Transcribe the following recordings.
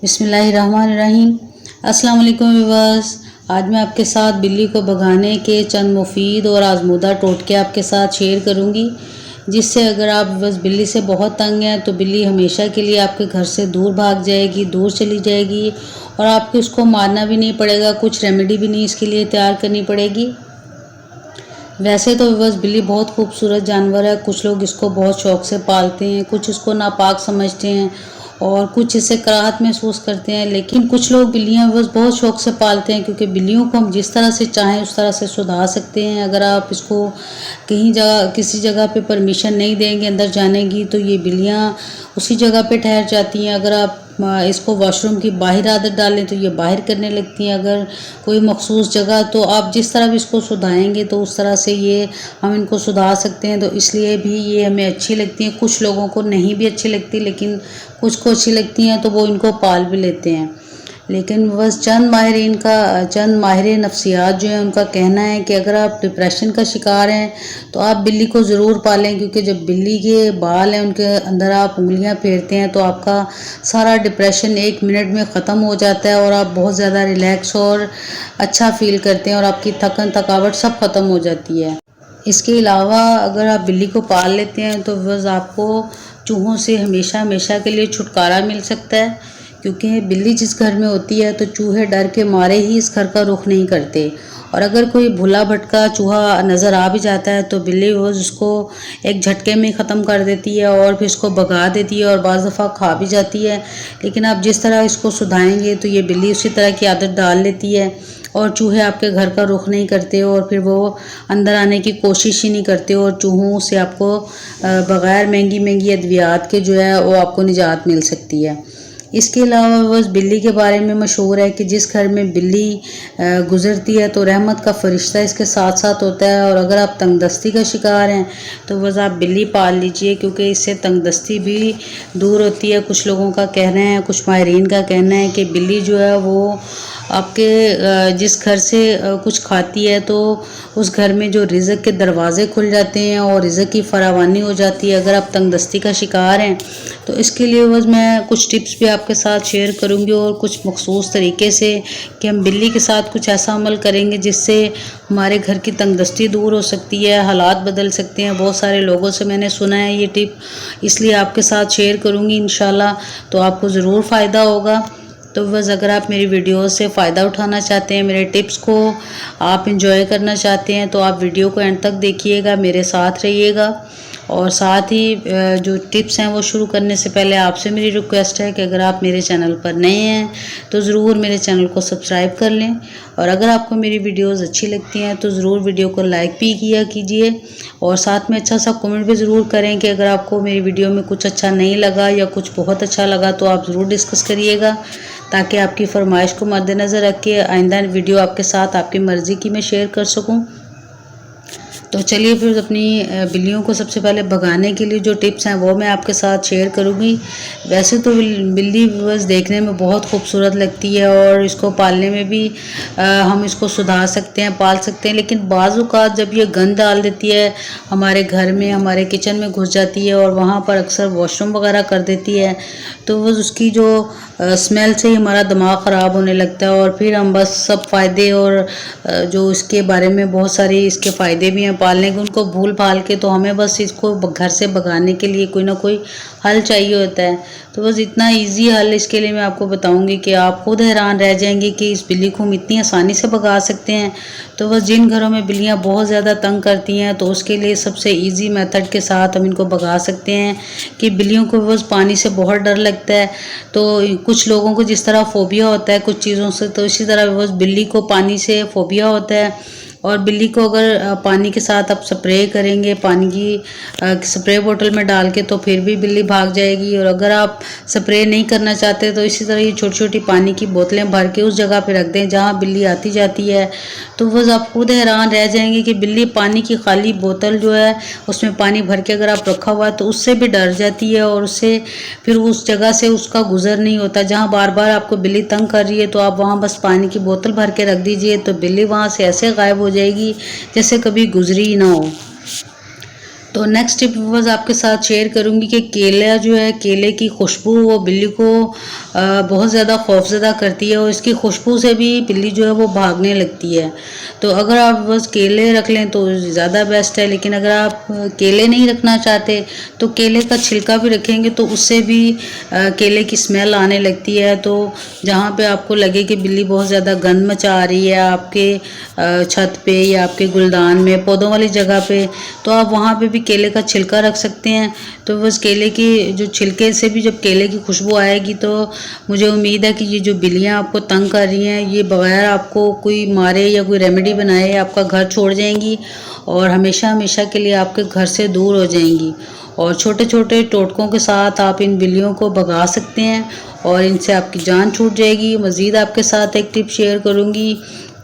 बिस्मिल्लाहिर्रहमानिर्रहीम। अस्सलाम वालेकुम व्यूअर्स। आज मैं आपके साथ बिल्ली को भगाने के चंद मुफीद और आजमूदा टोटके आपके साथ शेयर करूंगी, जिससे अगर आप बस बिल्ली से बहुत तंग हैं तो बिल्ली हमेशा के लिए आपके घर से दूर भाग जाएगी, दूर चली जाएगी और आपको उसको मारना भी नहीं पड़ेगा, कुछ रेमेडी भी नहीं इसके लिए तैयार करनी पड़ेगी। वैसे तो बस बिल्ली बहुत खूबसूरत जानवर है, कुछ लोग इसको बहुत शौक़ से पालते हैं, कुछ इसको नापाक समझते हैं और कुछ इससे कराहत महसूस करते हैं। लेकिन कुछ लोग बिल्लियाँ बस बहुत शौक़ से पालते हैं, क्योंकि बिल्लियों को हम जिस तरह से चाहें उस तरह से सुधार सकते हैं। अगर आप इसको कहीं जगह किसी जगह पे परमिशन नहीं देंगे अंदर जाने की, तो ये बिल्लियाँ उसी जगह पे ठहर जाती हैं। अगर आप इसको वॉशरूम की बाहर आदत डालें तो ये बाहर करने लगती हैं। अगर कोई मखसूस जगह, तो आप जिस तरह भी इसको सुधारेंगे तो उस तरह से ये हम इनको सुधार सकते हैं। तो इसलिए भी ये हमें अच्छी लगती हैं। कुछ लोगों को नहीं भी अच्छी लगती, लेकिन कुछ को अच्छी लगती हैं तो वो इनको पाल भी लेते हैं। लेकिन बस चंद माहिर नफ्सियात जो हैं उनका कहना है कि अगर आप डिप्रेशन का शिकार हैं तो आप बिल्ली को ज़रूर पालें, क्योंकि जब बिल्ली के बाल हैं उनके अंदर आप उंगलियां फेरते हैं तो आपका सारा डिप्रेशन 1 मिनट में ख़त्म हो जाता है और आप बहुत ज़्यादा रिलैक्स और अच्छा फील करते हैं और आपकी थकावट सब ख़त्म हो जाती है। इसके अलावा अगर आप बिल्ली को पाल लेते हैं तो बस आपको चूहों से हमेशा के लिए छुटकारा मिल सकता है, क्योंकि बिल्ली जिस घर में होती है तो चूहे डर के मारे ही इस घर का रुख नहीं करते। और अगर कोई भूला भटका चूहा नज़र आ भी जाता है तो बिल्ली वो उसको एक झटके में ख़त्म कर देती है और फिर इसको भगा देती है और बाज़ दफ़ा खा भी जाती है। लेकिन आप जिस तरह इसको सुधारेंगे तो ये बिल्ली उसी तरह की आदत डाल लेती है और चूहे आपके घर का रुख नहीं करते और फिर वो अंदर आने की कोशिश ही नहीं करते और चूहों से आपको बग़ैर महंगी अद्वियात के जो है वो आपको निजात मिल सकती है। इसके अलावा बस बिल्ली के बारे में मशहूर है कि जिस घर में बिल्ली गुज़रती है तो रहमत का फरिश्ता इसके साथ साथ होता है। और अगर आप तंगदस्ती का शिकार हैं तो बस आप बिल्ली पाल लीजिए, क्योंकि इससे तंगदस्ती भी दूर होती है। कुछ लोगों का कहना है, कुछ माहिरीन का कहना है कि बिल्ली जो है वो आपके जिस घर से कुछ खाती है तो उस घर में जो रिज़्क़ के दरवाज़े खुल जाते हैं और रिज़्क़ की फरावानी हो जाती है। अगर आप तंगदस्ती का शिकार हैं तो इसके लिए बस मैं कुछ टिप्स भी आपके साथ शेयर करूंगी और कुछ मखसूस तरीके से कि हम बिल्ली के साथ कुछ ऐसा अमल करेंगे जिससे हमारे घर की तंगदस्ती दूर हो सकती है, हालात बदल सकते हैं। बहुत सारे लोगों से मैंने सुना है ये टिप, इसलिए आपके साथ शेयर करूंगी इंशाल्लाह, तो आपको ज़रूर फ़ायदा होगा। तो बस अगर आप मेरी वीडियो से फ़ायदा उठाना चाहते हैं, मेरे टिप्स को आप इंजॉय करना चाहते हैं, तो आप वीडियो को एंड तक देखिएगा, मेरे साथ रहिएगा। और साथ ही जो टिप्स हैं वो शुरू करने से पहले आपसे मेरी रिक्वेस्ट है कि अगर आप मेरे चैनल पर नए हैं तो ज़रूर मेरे चैनल को सब्सक्राइब कर लें। और अगर आपको मेरी वीडियोस अच्छी लगती हैं तो ज़रूर वीडियो को लाइक भी किया कीजिए और साथ में अच्छा सा कमेंट भी ज़रूर करें कि अगर आपको मेरी वीडियो में कुछ अच्छा नहीं लगा या कुछ बहुत अच्छा लगा तो आप ज़रूर डिस्कस करिएगा, ताकि आपकी फरमाइश को मद्देनज़र रख के आइंदा वीडियो आपके साथ आपकी मर्ज़ी की मैं शेयर कर सकूं। तो चलिए फिर अपनी बिल्लियों को सबसे पहले भगाने के लिए जो टिप्स हैं वो मैं आपके साथ शेयर करूंगी। वैसे तो बिल्ली बस देखने में बहुत खूबसूरत लगती है और इसको पालने में भी हम इसको सुधार सकते हैं, पाल सकते हैं। लेकिन बाज़ औक़ात जब ये गंद डाल देती है हमारे घर में, हमारे किचन में घुस जाती है और वहाँ पर अक्सर वॉशरूम वगैरह कर देती है, तो बस उसकी जो स्मेल से ही हमारा दिमाग ख़राब होने लगता है और फिर हम बस सब फ़ायदे और जो इसके बारे में बहुत सारे इसके फ़ायदे भी हैं पालने के, उनको भूल भाल के तो हमें बस इसको घर से भगाने के लिए कोई ना कोई हल चाहिए होता है। तो बस इतना इजी हल इसके लिए मैं आपको बताऊंगी कि आप खुद हैरान रह जाएंगे कि इस बिल्ली को हम इतनी आसानी से भगा सकते हैं। तो बस जिन घरों में बिल्लियाँ बहुत ज़्यादा तंग करती हैं तो उसके लिए सबसे ईजी मेथड के साथ हम इनको भगा सकते हैं कि बिल्लियों को बस पानी से बहुत डर लगता है। तो कुछ लोगों को जिस तरह फ़ोबिया होता है कुछ चीज़ों से, तो इसी तरह बस बिल्ली को पानी से फ़ोबिया होता है। और बिल्ली को अगर पानी के साथ आप स्प्रे करेंगे, पानी की स्प्रे बोतल में डाल के, तो फिर भी बिल्ली भाग जाएगी। और अगर आप स्प्रे नहीं करना चाहते तो इसी तरह ये छोटी छोटी पानी की बोतलें भर के उस जगह पे रख दें जहाँ बिल्ली आती जाती है। तो बस आप खुद हैरान रह जाएंगे कि बिल्ली पानी की खाली बोतल जो है उसमें पानी भर के अगर आप रखा हुआ है तो उससे भी डर जाती है और उससे फिर उस जगह से उसका गुजर नहीं होता। जहाँ बार बार आपको बिल्ली तंग कर रही है तो आप वहाँ बस पानी की बोतल भर के रख दीजिए, तो बिल्ली वहाँ से ऐसे गायब हो जाएगी जैसे कभी गुजरी ही ना हो। तो तो नेक्स्ट टिप बस आपके साथ शेयर करूंगी कि केला जो है, केले की खुशबू वो बिल्ली को बहुत ज़्यादा खौफज़दा करती है और इसकी खुशबू से भी बिल्ली जो है वो भागने लगती है। तो अगर आप बस केले रख लें तो ज़्यादा बेस्ट है, लेकिन अगर आप केले नहीं रखना चाहते तो केले का छिलका भी रखेंगे तो उससे भी केले की स्मेल आने लगती है। तो जहाँ पे आपको लगे कि बिल्ली बहुत ज़्यादा गंद मचा रही है आपके छत पे या आपके गुलदान में, पौधों वाली जगह पे, तो आप वहाँ पे भी केले का छिलका रख सकते हैं। तो बस केले की जो छिलके से भी जब केले की खुशबू आएगी तो मुझे उम्मीद है कि ये जो बिल्लियाँ आपको तंग कर रही हैं ये बगैर आपको कोई मारे या कोई रेमेडी बनाए आपका घर छोड़ जाएंगी और हमेशा हमेशा के लिए आपके घर से दूर हो जाएंगी। और छोटे छोटे टोटकों के साथ आप इन बिल्लियों को भगा सकते हैं और इनसे आपकी जान छूट जाएगी। मज़ीद आपके साथ एक टिप शेयर करूँगी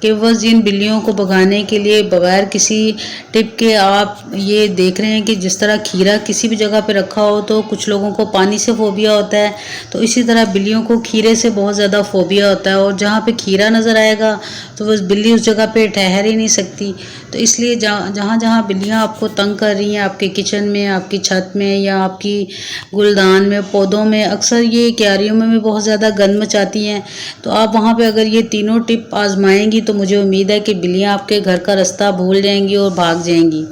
कि बस इन बिल्लियों को भगाने के लिए बगैर किसी टिप के आप ये देख रहे हैं कि जिस तरह खीरा किसी भी जगह पे रखा हो तो कुछ लोगों को पानी से फोबिया होता है, तो इसी तरह बिल्लियों को खीरे से बहुत ज़्यादा फोबिया होता है और जहाँ पे खीरा नज़र आएगा तो बस बिल्ली उस जगह पे ठहर ही नहीं सकती। तो इसलिए जहाँ जहाँ बिल्लियाँ आपको तंग कर रही हैं, आपके किचन में, आपकी छत में या आपकी गुलदान में, पौधों में, अक्सर ये क्यारियों में भी बहुत ज़्यादा गंद मचाती हैं। तो आप वहाँ पे अगर ये तीनों टिप आजमाएंगी तो मुझे उम्मीद है कि बिल्लियाँ आपके घर का रास्ता भूल जाएंगी और भाग जाएंगी।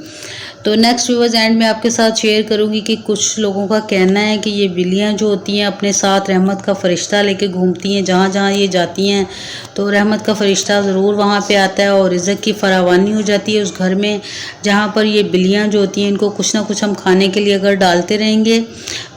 तो नेक्स्ट व्यूअर्स एंड में आपके साथ शेयर करूंगी कि कुछ लोगों का कहना है कि ये बिल्लियाँ जो होती हैं अपने साथ रहमत का फ़रिश्ता लेके घूमती हैं, जहाँ जहाँ ये जाती हैं तो रहमत का फ़रिश्ता ज़रूर वहाँ पे आता है और रिज़्क़ की फरावानी हो जाती है उस घर में जहाँ पर ये बिल्लियाँ जो होती हैं इनको कुछ ना कुछ हम खाने के लिए अगर डालते रहेंगे।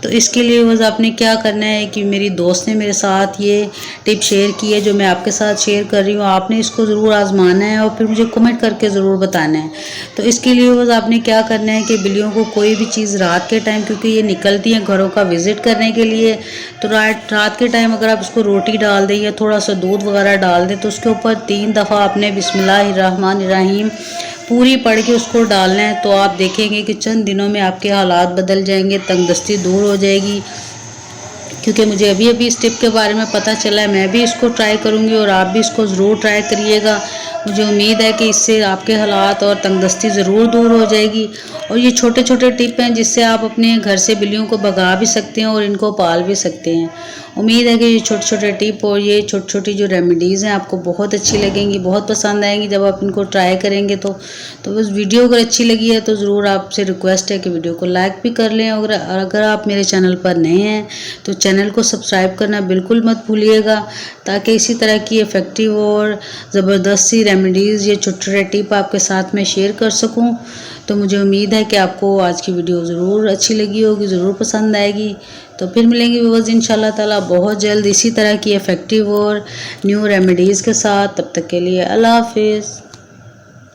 तो इसके लिए बस आपने क्या करना है कि मेरी दोस्त ने मेरे साथ ये टिप शेयर की है जो मैं आपके साथ शेयर कर रही हूँ, आपने इसको ज़रूर आजमाना है और फिर मुझे कमेंट करके ज़रूर बताना है। तो इसके लिए बस आपने क्या करना है कि बिल्लियों को कोई भी चीज़ रात के टाइम, क्योंकि ये निकलती हैं घरों का विज़िट करने के लिए, तो रात के टाइम अगर आप इसको रोटी डाल दें या थोड़ा सा दूध वगैरह डाल दें तो उसके ऊपर 3 दफ़ा आपने बिस्मिल्लाहिर्रहमानिर्रहीम पूरी पढ़ के उसको डालना है। तो आप देखेंगे कि चंद दिनों में आपके हालात बदल जाएंगे, तंगदस्ती दूर हो जाएगी। क्योंकि मुझे अभी अभी इस टिप के बारे में पता चला है, मैं भी इसको ट्राई करूँगी और आप भी इसको ज़रूर ट्राई करिएगा। मुझे उम्मीद है कि इससे आपके हालात और तंगदस्ती ज़रूर दूर हो जाएगी। और ये छोटे छोटे टिप हैं जिससे आप अपने घर से बिल्लियों को भगा भी सकते हैं और इनको पाल भी सकते हैं। उम्मीद है कि ये छोटे छोटे टिप और ये छोटी छोटी जो रेमेडीज़ हैं आपको बहुत अच्छी लगेंगी, बहुत पसंद आएंगी जब आप इनको ट्राई करेंगे। तो बस वीडियो अगर अच्छी लगी है तो ज़रूर आपसे रिक्वेस्ट है कि वीडियो को लाइक भी कर लें और अगर आप मेरे चैनल पर नए हैं तो चैनल को सब्सक्राइब करना बिल्कुल मत भूलिएगा, ताकि इसी तरह की इफ़ेक्टिव और ज़बरदस्त सी रेमेडीज़ ये छोटे छोटे टिप आपके साथ में शेयर कर सकूं। तो मुझे उम्मीद है कि आपको आज की वीडियो ज़रूर अच्छी लगी होगी, ज़रूर पसंद आएगी। तो फिर मिलेंगे व्यूअर्स इंशाल्लाह ताला बहुत जल्द इसी तरह की इफ़ेक्टिव और न्यू रेमेडीज़ के साथ। तब तक के लिए अल्लाह हाफिज़।